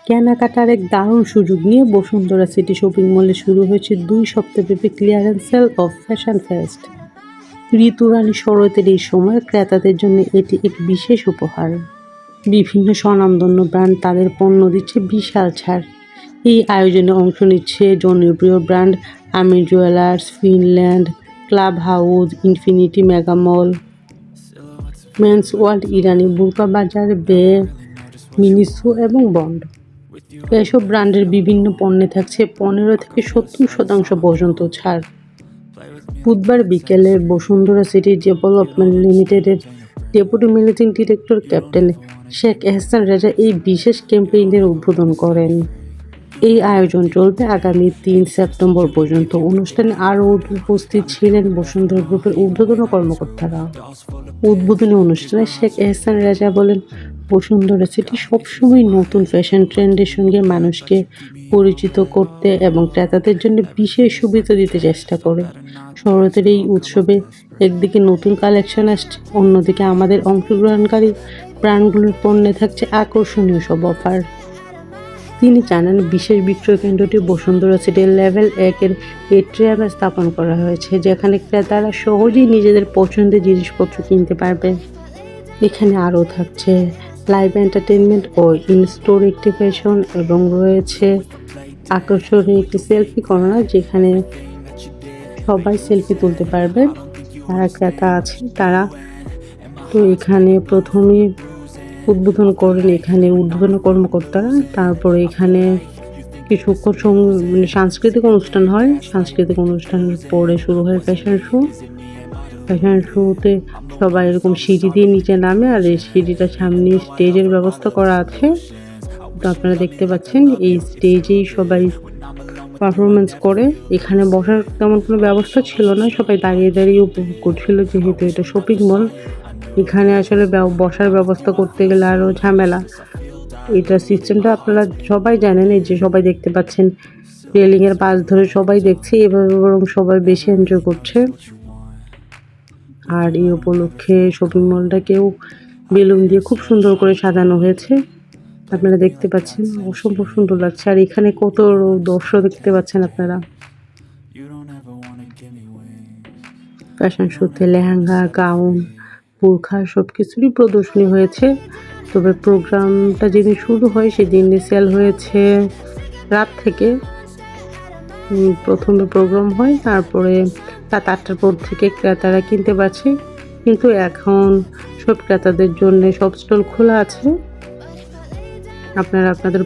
কেনাকাটার এক দারুণ সুযোগ নিয়ে বসুন্ধরা সিটি শপিং মলে শুরু হয়েছে 2 সপ্তাহব্যাপী clearance sale of fashion fest. ঋতুরানী শরতের এই সময় ক্রেতাদের জন্য এটি এক বিশেষ উপহার। বিভিন্ন স্বনামধন্য ব্র্যান্ড তাদের পণ্য দিচ্ছে বিশাল ছাড়। এই আয়োজনে অংশ নিচ্ছে জনপ্রিয় brand Amir jewellers, Finland, club house, infinity mega mall, men's world, Irani Burka Bazar, Bay, Miniso এবং বন্ড। এসব ব্র্যান্ডের বিভিন্ন পণ্যে থাকছে 15 থেকে 70% পর্যন্ত ছাড়। বুধবার বিকেলে বসুন্ধরা সিটি ডেভেলপমেন্ট লিমিটেডের deputy managing director captain Sheikh Ehsan Reza এই বিশেষ ক্যাম্পেইনের উদ্বোধন করেন। এই আয়োজন চলবে আগামী 3 সেপ্টেম্বর পর্যন্ত। অনুষ্ঠানে আরও উপস্থিত ছিলেন বসুন্ধরা গ্রুপের ঊর্ধ্বতন কর্মকর্তারা। উদ্বোধনী অনুষ্ঠানে শেখ এহসান রেজা বলেন, বসুন্ধরা সিটি সবসময় নতুন ফ্যাশন ট্রেন্ডের সঙ্গে মানুষকে পরিচিত করতে এবং ক্রেতাদের জন্য বিশেষ সুবিধা দিতে চেষ্টা করে। শরতের এই উৎসবে একদিকে নতুন কালেকশন আসছে, অন্যদিকে আমাদের অংশগ্রহণকারী ব্র্যান্ডগুলোর পণ্যে থাকছে আকর্ষণীয় সব অফার। তিনি জানান, বিশেষ বিক্রয় কেন্দ্রটি বসুন্ধরা সিটির লেভেল 1-এর এট্রিয়ামে স্থাপন করা হয়েছে, যেখানে ক্রেতারা সহজেই নিজেদের পছন্দের জিনিসপত্র কিনতে পারবে। এখানে আরও থাকছে লাইভ এন্টারটেনমেন্ট ও ইন-স্টোর অ্যাক্টিভেশন এবং রয়েছে আকর্ষণীয় একটি সেলফি কর্নার, যেখানে সবাই সেলফি তুলতে পারবে যারা ক্রেতা আছে তারা। তো এখানে প্রথমে উদ্বোধন করেন এখানে ঊর্ধ্বতন কর্মকর্তারা। তারপরে এখানে কিছুক্ষণ সাংস্কৃতিক অনুষ্ঠান হয়। সাংস্কৃতিক অনুষ্ঠানের পরে শুরু হয় ফ্যাশন শো। ফ্যাশন শোতে সবাই এরকম সিঁড়ি দিয়ে নিচে নামে, আর এই সিঁড়িটার সামনে স্টেজের ব্যবস্থা করা আছে। তো আপনারা দেখতে পাচ্ছেন এই স্টেজেই সবাই পারফরমেন্স করে। এখানে বসার তেমন কোনো ব্যবস্থা ছিল না, সবাই দাঁড়িয়ে দাঁড়িয়ে উপভোগ করছিল, যেহেতু এটা শপিং মল। এখানে আসলে বসার ব্যবস্থা করতে গেলে আরও ঝামেলা। এটা সিস্টেমটা আপনারা সবাই জানেন, এই যে সবাই দেখতে পাচ্ছেন রেলিংয়ের পাশ ধরে সবাই দেখছে, এভাবে বরং সবাই বেশি এনজয় করছে। আর এই উপলক্ষে শপিং মলটাকেও বেলুন দিয়ে খুব সুন্দর করে সাজানো হয়েছে, আপনারা দেখতে পাচ্ছেন, অসম্ভব সুন্দর লাগছে। আর এখানে কত দর্শক দেখতে পাচ্ছেন আপনারা। ফ্যাশন শোতে লেহেঙ্গা, গাউন, বোরখা সব কিছুরই প্রদর্শনী হয়েছে। তবে প্রোগ্রামটা যেদিন শুরু হয় সেদিন সেল হয়েছে রাত থেকে। প্রথমে প্রোগ্রাম হয়, তারপরে রাত 8টার পর থেকে ক্রেতারা কিনতে পারছে, কিন্তু এখন সব ক্রেতাদের জন্য সব স্টল খোলা আছে। আপনারা আপনাদের